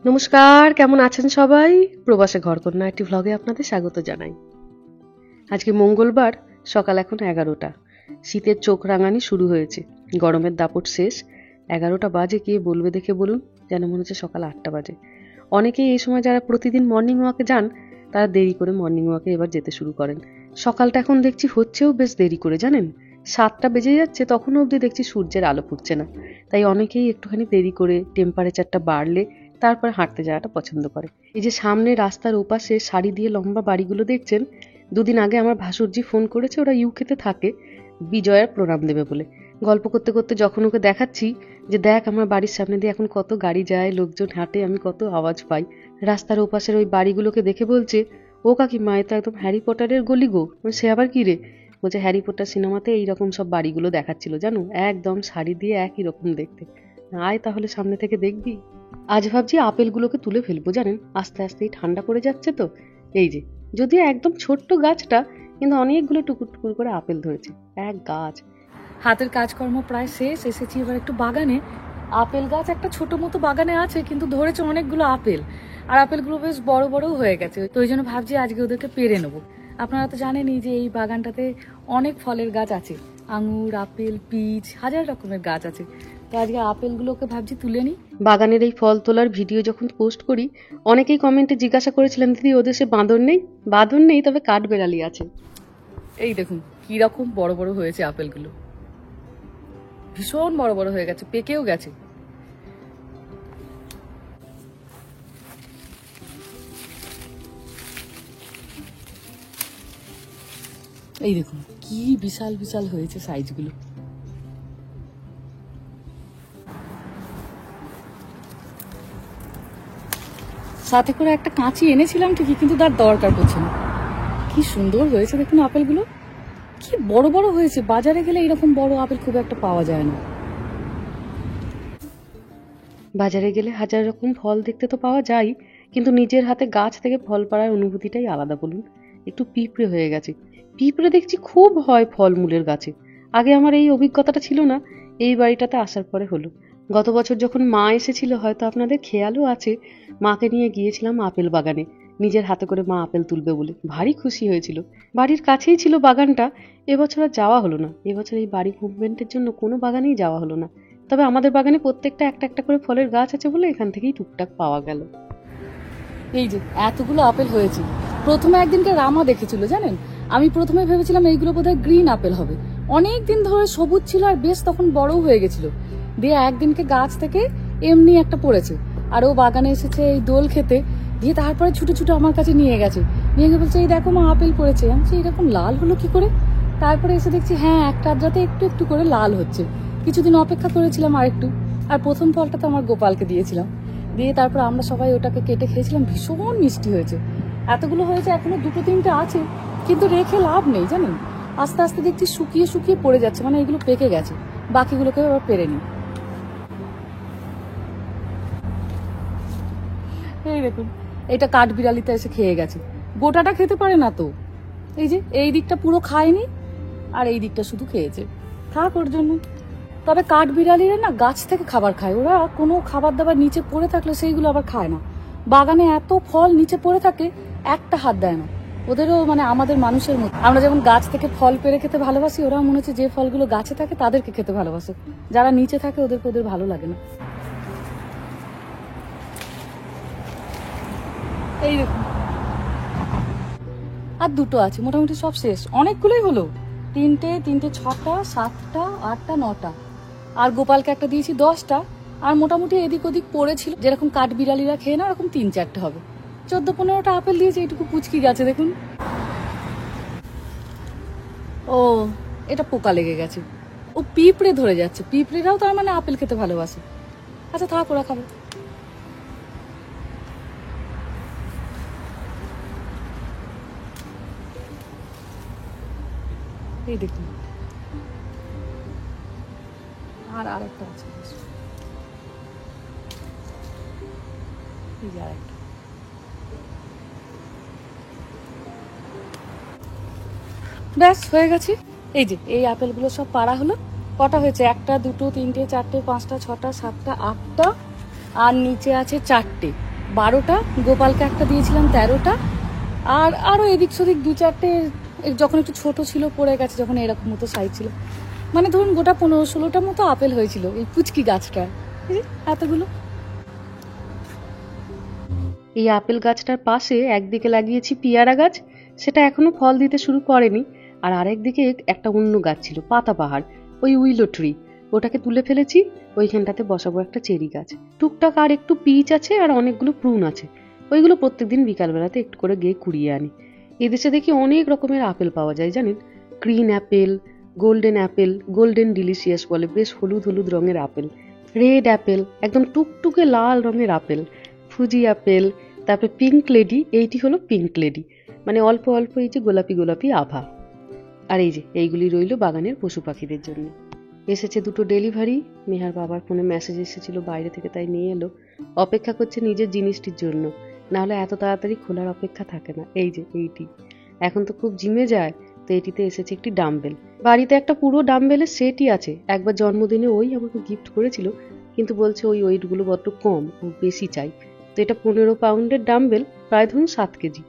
নমস্কার, কেমন আছেন সবাই? প্রবাসে ঘরকন্যা একটি ভ্লগে আপনাদের স্বাগত জানাই। আজকে মঙ্গলবার, সকাল এখন 11টা। শীতের চোখ রাঙানি শুরু হয়েছে, গরমের দাপট শেষ। 11টা বাজে, কে বলবে দেখে বলুন? যেন মনে হচ্ছে সকাল 8টা বাজে। অনেকেই এই সময় যারা প্রতিদিন মর্নিং ওয়াকে যান, তারা দেরি করে মর্নিং ওয়াকে এবার যেতে শুরু করেন। সকালটা এখন দেখছি হচ্ছেও বেশ দেরি করে, জানেন? 7টা বেজে যাচ্ছে, তখনও অবধি দেখছি সূর্যের আলো ফুটছে না। তাই অনেকেই একটুখানি দেরি করে টেম্পারেচারটা বাড়লে তারপর হাঁটতে যাওয়াটা পছন্দ করে। এই যে সামনে রাস্তার ওপাশে সারি দিয়ে লম্বা বাড়িগুলো দেখছেন, দুদিন আগে আমার ভাসুরজি ফোন করেছে, ওরা ইউকেতে থাকে, বিজয়ার প্রণাম দেবে বলে। গল্প করতে করতে যখন ওকে দেখাচ্ছি যে দেখ আমার বাড়ির সামনে দিয়ে এখন কত গাড়ি যায়, লোকজন হাঁটে, আমি কত আওয়াজ পাই, রাস্তার ওপাশের ওই বাড়িগুলোকে দেখে বলছে, ও কাকিমা, এ তো একদম হ্যারি পটারের গলি গো। সে আবার কি রে? বলছে হ্যারি পটার সিনেমাতে এইরকম সব বাড়িগুলো দেখাচ্ছিল, জানো, একদম শাড়ি দিয়ে একই রকম দেখতে। আয় তাহলে সামনে থেকে দেখবি। আজ ভাবছি আপেলগুলোকে তুলে ফেলবো, জানেন, আস্তে আস্তেই ঠান্ডা পড়ে যাচ্ছে তো। এই যে, যদিও একদম ছোট্ট গাছটা, কিন্তু অনেকগুলো টুকুর টুকুর করে আপেল ধরেছে, এক গাছ। হাতের কাজকর্ম প্রায় শেষ, এসেছি এবার একটু বাগানে। আপেল গাছ একটা ছোট মতো বাগানে আছে, কিন্তু ধরেছে অনেকগুলো আপেল, আর আপেলগুলো বেশ বড় বড়ও হয়ে গেছে। তো ওই জন্য ভাবছি আজকে ওদেরকে পেরে নেবো। আপনারা তো জানেনই যে এই বাগানটাতে অনেক ফলের গাছ আছে, আঙুর, আপেল, পিচ, হাজার রকমের গাছ আছে। তো আজকে আপেলগুলোকে ভাবছি তুলে নিই। বাগানের এই ফল তোলার ভিডিও যখন পোস্ট করি, অনেকেই কমেন্টে জিজ্ঞাসা করেছিলেন, দিদি ওদের সে বাঁদর নেই? বাঁদর নেই, তবে কাঠবেড়ালি আছে। এই দেখুন কি রকম বড় বড় হয়েছে আপেলগুলো, ভীষণ বড় বড় হয়ে গেছে, পেকেও গেছে। এই দেখুন কি বিশাল বিশাল হয়েছে সাইজগুলো। সাথে করে একটা কাঁচি এনেছিলাম ঠিকই, কিন্তু তার দরকার পড়ছে না। কি সুন্দর হয়েছে দেখুন আপেলগুলো, কি বড় বড় হয়েছে। বাজারে গেলে এরকম বড় আপেল খুব একটা পাওয়া যায় না। বাজারে গেলে হাজার রকম ফল দেখতে তো পাওয়া যায়, কিন্তু নিজের হাতে গাছ থেকে ফল পাড়ার অনুভূতিটাই আলাদা, বলুন। একটু পিঁপড়ে হয়ে গেছে। পিঁপড়ে দেখছি খুব হয় ফলমূলের গাছে। আগে আমার এই অভিজ্ঞতাটা ছিল না, এই বাড়িটাতে আসার পরে হলো। গত বছর যখন মা এসেছিল, হয়তো আপনাদের খেয়ালও আছে, মাকে নিয়ে গিয়েছিলাম আপেল বাগানে, নিজের হাতে করে মা আপেল তুলবে বলে। ভারী খুশি হয়েছিল। বাড়ির কাছেই ছিল বাগানটা। এবছর আর যাওয়া হলো না। এবছর এই বাড়ি মুভমেন্টের জন্য কোনো বাগানেই যাওয়া হলো না। তবে আমাদের বাগানে প্রত্যেকটা একটা একটা করে ফলের গাছ আছে বলে এখান থেকেই টুকটাক পাওয়া গেল। এই যে এতগুলো আপেল হয়েছে। প্রথমে একদিনকে রামা দেখেছিল, জানেন, আমি প্রথমে ভেবেছিলাম এইগুলো বোধহয় গ্রিন আপেল হবে। অনেক দিন ধরে সবুজ ছিল আর বেশ তখন বড়ও হয়ে গেছিল। দিয়ে একদিনকে গাছ থেকে এমনি একটা পড়েছে, আর ও বাগানে এসেছে এই দোল খেতে। দিয়ে তারপরে ছুটে ছুটে আমার কাছে নিয়ে গেছে, নিয়ে গিয়ে বলছে, এই দেখো মা আপেল পড়েছে। আমি বলছি এরকম লাল হলো কি করে? তারপরে এসে দেখছি হ্যাঁ, একটা আধটাতে একটু একটু করে লাল হচ্ছে। কিছুদিন অপেক্ষা করেছিলাম আর একটু, আর প্রথম ফলটা তো আমার গোপালকে দিয়েছিলাম। দিয়ে তারপর আমরা সবাই ওটাকে কেটে খেয়েছিলাম, ভীষণ মিষ্টি হয়েছে। এতগুলো হয়েছে, এখনো দুটো তিনটে আছে, কিন্তু রেখে লাভ নেই, জানেন। আস্তে আস্তে দেখছি শুকিয়ে শুকিয়ে পড়ে যাচ্ছে, মানে এগুলো পেকে গেছে। বাকিগুলোকে আবার পেরে নিই। এই দেখুন, এটা কাঠবিড়ালিতে এসে খেয়ে গেছে। গোটাটা খেতে পারে না তো। এই যে এই দিকটা পুরো খায়নি, আর এই দিকটা শুধু খেয়েছে। থাক ওর জন্য। তবে কাঠবিড়ালিরা না গাছ থেকে খাবার খায়, ওরা কোনো খাবার দাবার নিচে পড়ে থাকলে সেইগুলো আবার খায় না। বাগানে এত ফল নিচে পড়ে থাকে, একটা হাত দেয় না। ওদেরও মানে আমাদের মানুষের মতো, আমরা যেমন গাছ থেকে ফল পেড়ে খেতে ভালোবাসি, ওরা মনে হচ্ছে যে ফলগুলো গাছে থাকে তাদেরকে খেতে ভালোবাসে, যারা নিচে থাকে ওদেরকে ওদের ভালো লাগে না। এই দেখুন, আর দুটো আছে, মোটামুটি সব শেষ। অনেকগুলোই হলো, তিনটে, 6টা, 7টা, 8টা, 9টা। আর গোপালকে একটা দিয়েছি 10টা। আর মোটামুটি এদিক ওদিক পড়েছিল, যেরকম কাঠবিড়ালিরা খেয়ে না, ওরকম 3-4টে হবে। 14-15টা আপেল দিয়েছি, এইটুকু পুচকি গাছে দেখুন। ও, এটা পোকা লেগে গেছে। ও পিঁপড়ে ধরে যাচ্ছে। পিঁপড়েরাও তার মানে আপেল খেতে ভালোবাসে। আচ্ছা থাক, ওরা খাবে। এই দেখুন, আর আরেকটা আছে, এই যে আরেকটা। ব্যাস হয়ে গেছে। এই যে এই আপেলগুলো সব পাড়া হলো, কটা হয়েছে, 1টা 2টো 3টে 4টে 5টা 6টা 7টা 8টা, আর নিচে আছে 4টে, 12টা। গোপালকে একটা দিয়েছিলাম 13টা, আর আরো এদিক সেদিক 2-4টে যখন একটু ছোট ছিল পড়ে গেছে, যখন এরকম মতো সাইজ ছিল। মানে ধরুন গোটা 15-16টার মতো আপেল হয়েছিল এই পুচকি গাছটা। এতগুলো। এই আপেল গাছটার পাশে একদিকে লাগিয়েছি পেয়ারা গাছ, সেটা এখনো ফল দিতে শুরু করেনি। আর আরেকদিকে একটা অন্য গাছ ছিল পাতা পাহাড়, ওই উইলো ট্রি, ওটাকে তুলে ফেলেছি। ওইখানটাতে বসাবো একটা চেরি গাছ। টুকটাক আর একটু পিচ আছে আর অনেকগুলো প্রুন আছে, ওইগুলো প্রত্যেকদিন বিকালবেলাতে একটু করে গিয়ে কুড়িয়ে আনি। এদেশে দেখি অনেক রকমের আপেল পাওয়া যায় জানেন, green Apple, golden Apple, golden delicious বলে, বেশ হলুদ হলুদ রঙের আপেল, রেড অ্যাপেল, একদম টুকটুকে লাল রঙের আপেল, ফুজি আপেল, তারপরে পিঙ্ক লেডি, এইটি হলো পিঙ্ক লেডি, মানে অল্প অল্প এই যে গোলাপি গোলাপি আভা। আর এই যে এইগুলি রইল বাগানের পশু পাখিদের জন্য। এসেছে 2টো ডেলিভারি, মেহার বাবার ফোনে মেসেজ এসেছিল বাইরে থেকে, তাই নিয়ে এলো। অপেক্ষা করছে নিজের জিনিসটির জন্য, নাহলে এত তাড়াতাড়ি খোলার অপেক্ষা থাকে না। এই যে এইটি এখন তো খুব জিমে যায়, তো এটিতে এসেছে একটি ডাম্বেল। বাড়িতে একটা পুরো ডাম্বেলের সেটই আছে, একবার জন্মদিনে ওই আমাকে গিফট করেছিল, কিন্তু বলছে ওই ওয়েটগুলো বড্ড কম, ও বেশি চাই। তো এটা 15 পাউন্ডের ডাম্বেল, প্রায় ধরুন 7 কেজি।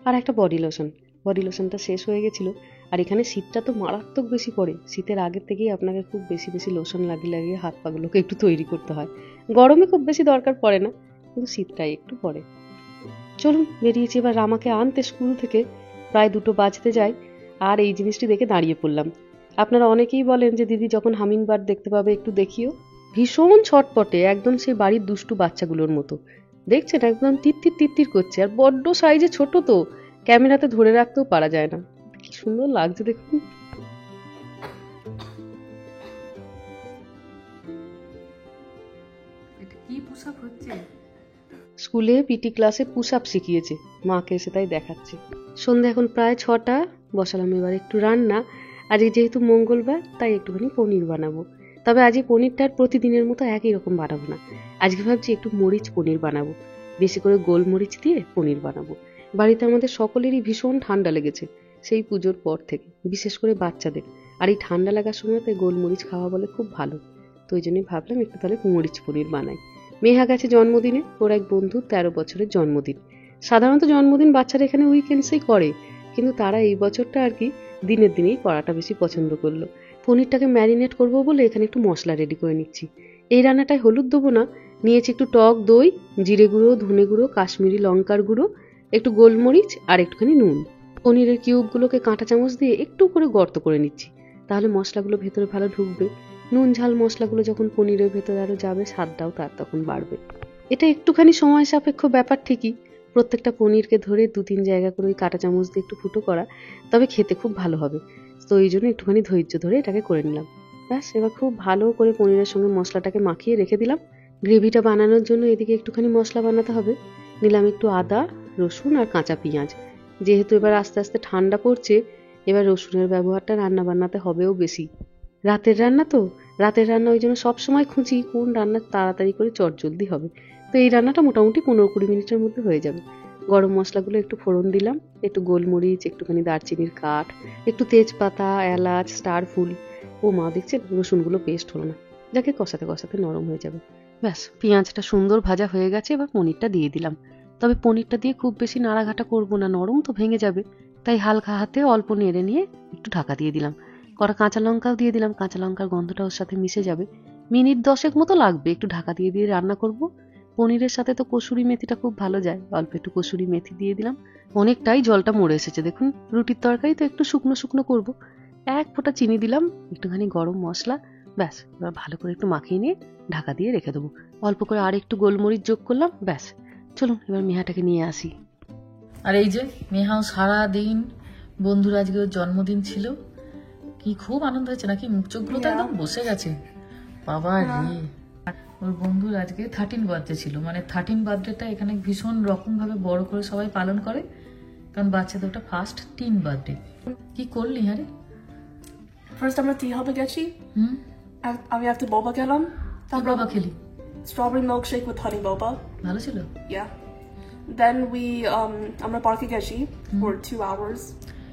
আর একটা বডি লোশনটা শেষ হয়ে গেছিল। আর এখানে শীতটা তো মারাত্মক বেশি পড়ে, শীতের আগের থেকেই আপনাকে খুব বেশি বেশি লোশন লাগিয়ে হাত পাগুলোকে একটু তৈরি করতে হয়। গরমে খুব বেশি দরকার পড়ে না, কিন্তু শীতটাই একটু পড়ে। চলুন বেরিয়েছি এবার রামাকে আনতে স্কুল থেকে, প্রায় 2টো বাজতে যায়। আর এই জিনিসটি দেখে দাঁড়িয়ে পড়লাম। আপনারা অনেকেই বলেন যে দিদি যখন হামিংবার্ড দেখতে পাবে একটু দেখিও। ভীষণ ছটপটে, একদম সেই বাড়ির দুষ্টু বাচ্চাগুলোর মতো। দেখছেন একদম তিত্তির করছে, আর বড্ড সাইজে ছোট, তো ক্যামেরাতে ধরে রাখতেও পারা যায় না। কি সুন্দর লাগছে দেখুন। স্কুলে পিটি ক্লাসে পুশ আপ শিখিয়েছে, মাকে এসে তাই দেখাচ্ছে। সন্ধ্যা এখন প্রায় 6টা, বসালাম এবার একটু রান্না। আজকে যেহেতু মঙ্গলবার, তাই একটুখানি পনির বানাবো। তবে আজ এই পনিরটা আর প্রতিদিনের মতো একই রকম বানাবো না, আজকে ভাবছি একটু মরিচ পনির বানাবো, বেশি করে গোলমরিচ দিয়ে পনির বানাবো। বাড়িতে আমাদের সকলেরই ভীষণ ঠান্ডা লেগেছে সেই পুজোর পর থেকে, বিশেষ করে বাচ্চাদের। আর এই ঠান্ডা লাগার সময়তে গোলমরিচ খাওয়া বলে খুব ভালো, তো ওই জন্যই ভাবলাম একটু তাহলে মরিচ পনির বানাই। মেহা গেছে জন্মদিনে, ওর এক বন্ধু 13 বছরের জন্মদিন। সাধারণত জন্মদিন বাচ্চারা এখানে উইকেন্ডসেই করে, কিন্তু তারা এই বছরটা আর কি দিনের দিনেই করাটা বেশি পছন্দ করলো। পনিরটাকে ম্যারিনেট করবো বলে এখানে একটু মশলা রেডি করে নিচ্ছি। এই রান্নাটায় হলুদ দেবো না, নিয়েছি একটু টক দই, জিরে গুঁড়ো, ধনে গুঁড়ো, কাশ্মীরি লঙ্কার গুঁড়ো, একটু গোলমরিচ আর একটুখানি নুন। পনিরের কিউবগুলোকে কাঁটা চামচ দিয়ে একটু করে গর্ত করে নিচ্ছি, তাহলে মশলাগুলো ভেতরে ভালো ঢুকবে। নুন ঝাল মশলাগুলো যখন পনিরের ভেতরে আরো যাবে, স্বাদটাও তার তখন বাড়বে। এটা একটুখানি সময় সাপেক্ষ ব্যাপার ঠিকই, প্রত্যেকটা পনিরকে ধরে 2-3 জায়গা করে ওই কাঁটা চামচ দিয়ে একটু ফুটো করা, তবে খেতে খুব ভালো হবে। তো এই জন্য একটুখানি ধৈর্য ধরে এটাকে করে নিলাম। ব্যাস, এবার খুব ভালো করে পনিরের সঙ্গে মশলাটাকে মাখিয়ে রেখে দিলাম। গ্রেভিটা বানানোর জন্য এদিকে একটুখানি মশলা বানাতে হবে। নিলাম একটু আদা, রসুন আর কাঁচা পেঁয়াজ। যেহেতু এবার আস্তে আস্তে ঠান্ডা পড়ছে, এবার রসুনের ব্যবহারটা রান্না বান্নাতে হবেও বেশি। রাতের রান্না ওই জন্য সবসময় খুঁজি কোন রান্না তাড়াতাড়ি করে চটজলদি হবে। তো এই রান্নাটা মোটামুটি 15-20 মিনিটের মধ্যে হয়ে যাবে। গরম মশলাগুলো একটু ফোড়ন দিলাম, একটু গোলমরিচ, একটুখানি দারচিনির কাঠ, একটু তেজপাতা, এলাচ, স্টার ফুল। ও মা, দেখছেন রসুনগুলো পেস্ট হলো না, যাকে কষাতে কষাতে নরম হয়ে যাবে। ব্যাস, পেঁয়াজটা সুন্দর ভাজা হয়ে গেছে, এবার পনিরটা দিয়ে দিলাম। তবে পনিরটা দিয়ে খুব বেশি নাড়াঘাটা করবো না, নরম তো ভেঙে যাবে, তাই হালকা হাতে অল্প নেড়ে নিয়ে একটু ঢাকা দিয়ে দিলাম। কটা কাঁচা লঙ্কাও দিয়ে দিলাম, কাঁচা লঙ্কার গন্ধটা ওর সাথে মিশে যাবে। মিনিট 10 মতো লাগবে একটু ঢাকা দিয়ে দিয়ে রান্না করব। পনিরের সাথে তো কসুরি মেথিটা খুব ভালো যায়, অল্প একটু কসুরি মেথি দিয়ে দিলাম। অনেকটাই জলটা মরে এসেছে দেখুন, রুটির তরকারি তো একটু শুকনো শুকনো করবো। 1 ফোঁটা চিনি দিলাম, একটুখানি গরম মশলা। ব্যাস, এবার ভালো করে একটু মাখিয়ে নিয়ে ঢাকা দিয়ে রেখে দেবো। অল্প করে আর একটু গোলমরিচ যোগ করলাম, ব্যাস। চলুন এবার মেহাটাকে নিয়ে আসি। আর এই যে মেহাও সারাদিন, বন্ধুর আজকে ওর জন্মদিন ছিল, কি খুব আনন্দ হয়েছে নাকি, মুখ চোখগুলো তো একদম বসে গেছে। বাবা রে, ওর বন্ধুর আজকে 13 বার্থডে ছিল, মানে 13 বার্থডেটা এখানে ভীষণ রকম ভাবে বড় করে সবাই পালন করে, কারণ বাচ্চাদের ওটা ফার্স্ট টিন বার্থডে। কি করলি আরে? ফার্স্ট আমরা টি হাবে গেছি, আমি একটা বোবা খেলাম, তারপর বাবা খেলি strawberry milkshake with honey boba. ভালো ছিল। Yeah. Then we আমরা পার্কে গেছি for 2 hours.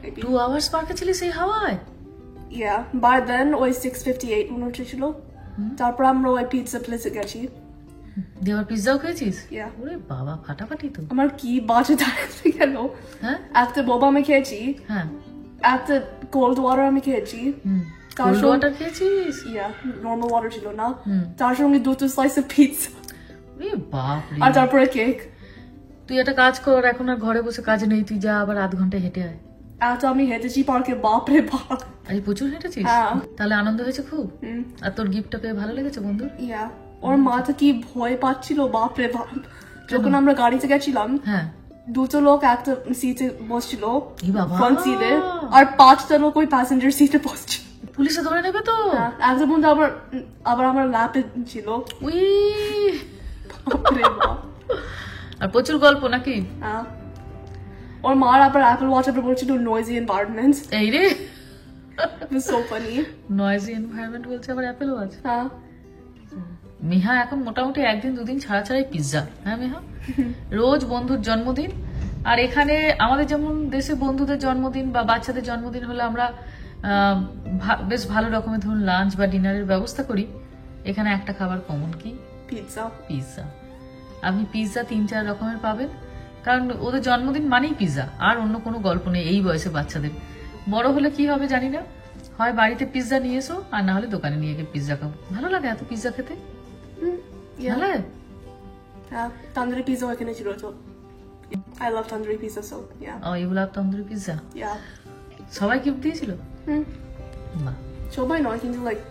Maybe. 2 hours পার্কে ছিলি সেই হাওয়ায়? Yeah, by then ওই 6:58 মনে হচ্ছিল। তারপর আমরা ওই পিৎজা প্লেসে গেছি। দেওয়ার পিৎজাও খেয়েছিস? Yeah. ওরে বাবা, ফাটাফাটি তো। আমার কি বাজে দাঁড়াতে গেল। হ্যাঁ একটা বোবা আমি খেয়েছি, হ্যাঁ, একটা কোল্ড ওয়াটার আমি খেয়েছি। কোল্ড ওয়াটার খেয়েছিস? Yeah, normal water ছিল না। তার সঙ্গে দুটো স্লাইস অফ পিৎজা ওরে বাপ রে। আর তারপরে কেক। তুই একটা কাজ কর, এখন আর ঘরে বসে কাজ নেই, তুই যা আবার আধ ঘন্টা হেঁটে আয়। এত আমি হেঁটেছি পার্কে, বাপরে বাপ। আজ প্রচুর হেঁটেছিস? হ্যাঁ। তাহলে আনন্দ হয়েছে খুব? আর তোর গিফটটা পেয়ে ভালো লেগেছে বন্ধুর? Yeah, ওর মাথা কি ভয় পাচ্ছিল, বাপরে বাপ। যখন আমরা গাড়িতে গেছিলাম, হ্যাঁ, দুটো লোক একটা সিটে বসছিল, এই বাবা। ফ্রন্ট সিটে, আর 5টা লোক ওই প্যাসেঞ্জার সিটে বসছিল। পুলিশে ধরে নেবে তো। একটা বন্ধু আবার আমার ল্যাপে ছিল। উই, বাপরে বাপ। আর প্রচুর গল্প নাকি? হ্যাঁ। ওর মার আবার অ্যাপল ওয়াচ আবার বলছিল নয়েজি এনভায়রনমেন্ট। এই রে, It was so funny. Noisy environment বলছে আবার অ্যাপেল ওয়াচ। হ্যাঁ। মিহা এখন মোটামুটি একদিন দুদিন ছাড়া ছাড়াই পিৎজা। হ্যাঁ মিহা, রোজ বন্ধুর জন্মদিন। আর এখানে আমাদের যেমন দেশে বন্ধুদের জন্মদিন বা বাচ্চাদের জন্মদিন হলে আমরা বেশ ভালো রকমের ধরুন লাঞ্চ বা ডিনারের ব্যবস্থা করি। এখানে একটা খাবার কমন, কি? পিৎজা। পিৎজা। আপনি পিৎজা 3-4 রকমের পাবেন, কারণ ওদের জন্মদিন মানেই পিৎজা, আর অন্য কোনো গল্প নেই এই বয়সে বাচ্চাদের। বড় হলে কি হবে জানি না, হয় বাড়িতে পিৎজা নিয়ে এসো, আর না হলে দোকানে নিয়ে গিয়ে পিৎজা খাও। ভালো লাগে এত পিৎজা খেতে? ভালো লাগে? হ্যাঁ, তান্দুরি পিৎজা এখানে ছিল তো। I love tandoori pizza, so yeah. ও, এগুলো তন্দুরি পিৎজা। Yeah. সবাই গিফট দিয়েছিল? বাহ, সবাই নয়, কিন্তু like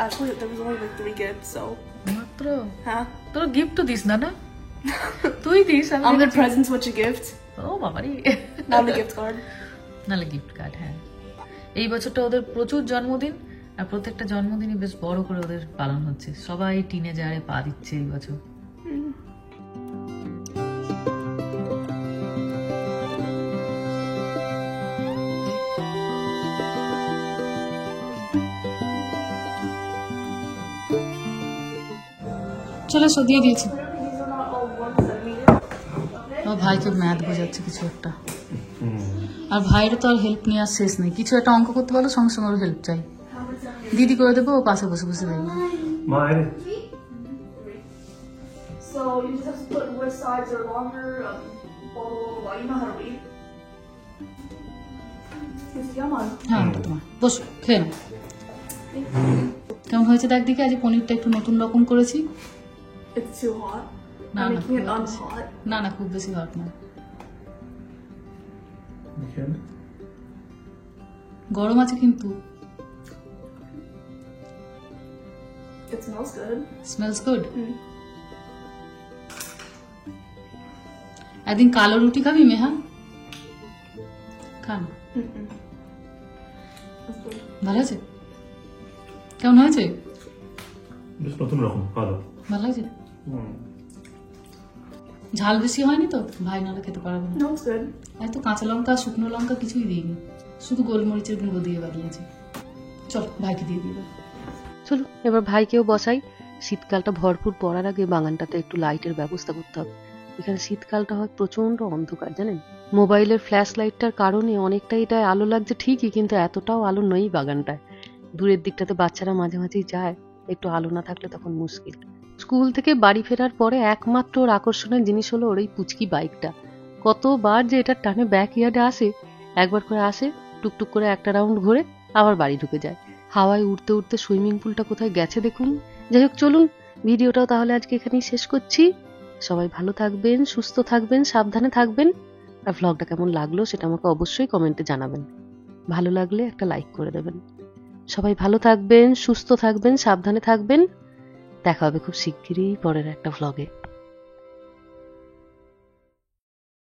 actually there was only like 3 gifts, so মাত্র? হ্যাঁ। তোর গিফট তো দিস না? না তুই দিস। আমাদের presents হচ্ছে gift, ও বাবারি। not the gift card. নাহলে গিফট কার্ড। হ্যাঁ, এই বছরটা ওদের প্রচুর জন্মদিন, আর প্রত্যেকটা জন্মদিনই বেশ বড় করে ওদের পালন হচ্ছে। সবাই টিনেজারে পা দিচ্ছে এই বছর। চলে এসো, দিয়ে দিয়েছি। আমার ভাইকে ম্যাথ বোঝাচ্ছে কিছু একটা, আর ভাইয়ের তো আর হেল্প নিয়ে আর শেষ নেই। কিছু একটা অঙ্ক করতে পারলো, সঙ্গে সঙ্গে ওর হেল্প চাই। দিদি করে দেবো, ও পাশে বসে বসে দেখবে। So you just have to put which sides are longer, blah blah blah. You know how to read. হ্যাঁ, তোমার বসো, খেয়ে নাও। কেমন হয়েছে দেখ দিকে। আজ পনিরটা একটু নতুন রকম করেছি। It's too hot. না I'm না, making it unhot. না না, খুব বেশি হট না। গরম আছে কিন্তু। It smells good. Smells good. একদিন কালো রুটি খাবি মেহা? খান। ভালো আছে? কেমন হয়েছে? বেশ নতুন রকম, ভালো। ভালো হয়েছে? ঝাল বেশি হয়নি তো? ভাই নাহলে খেতে পারবো না। No, it's good. এত কাঁচা লঙ্কা শুকনো লঙ্কা কিছুই দিইনি, শুধু গোলমরিচের গুঁড়ো দিয়ে বানিয়েছি। চল ভাইকে দিয়ে দিয়ে দাও। চলো এবার ভাইকেও বসাই। শীতকালটা ভরপুর পড়ার আগে বাগানটাতে একটু লাইটের ব্যবস্থা করতে হবে। এখানে শীতকালটা হয় প্রচন্ড অন্ধকার, জানেন। মোবাইলের ফ্ল্যাশ লাইটটার কারণে অনেকটা এটা আলো লাগছে ঠিকই, কিন্তু এতটাও আলো নেই বাগানটায়। দূরের দিকটাতে বাচ্চারা মাঝে মাঝেই যায়, একটু আলো না থাকলে তখন মুশকিল। স্কুল থেকে বাড়ি ফেরার পরে একমাত্র ওর আকর্ষণের জিনিস হলো ওর এই পুচকি বাইকটা। কতবার যে এটার টানে ব্যাক ইয়ার্ডে আসে, একবার করে আসে, টুকটুক করে একটা রাউন্ড ঘুরে আবার বাড়ি ঢুকে যায়। হাওয়ায় উঠতে উঠতে সুইমিং পুলটা কোথায় গেছে দেখুন। যাই হোক, চলুন ভিডিওটাও তাহলে আজকে এখানেই শেষ করছি। সবাই ভালো থাকবেন, সুস্থ থাকবেন, সাবধানে থাকবেন। আর ভ্লগটা কেমন লাগলো সেটা আমাকে অবশ্যই কমেন্টে জানাবেন। ভালো লাগলে একটা লাইক করে দেবেন। সবাই ভালো থাকবেন, সুস্থ থাকবেন, সাবধানে থাকবেন। দেখা হবে খুব শিগগিরই পরের একটা ভ্লগে।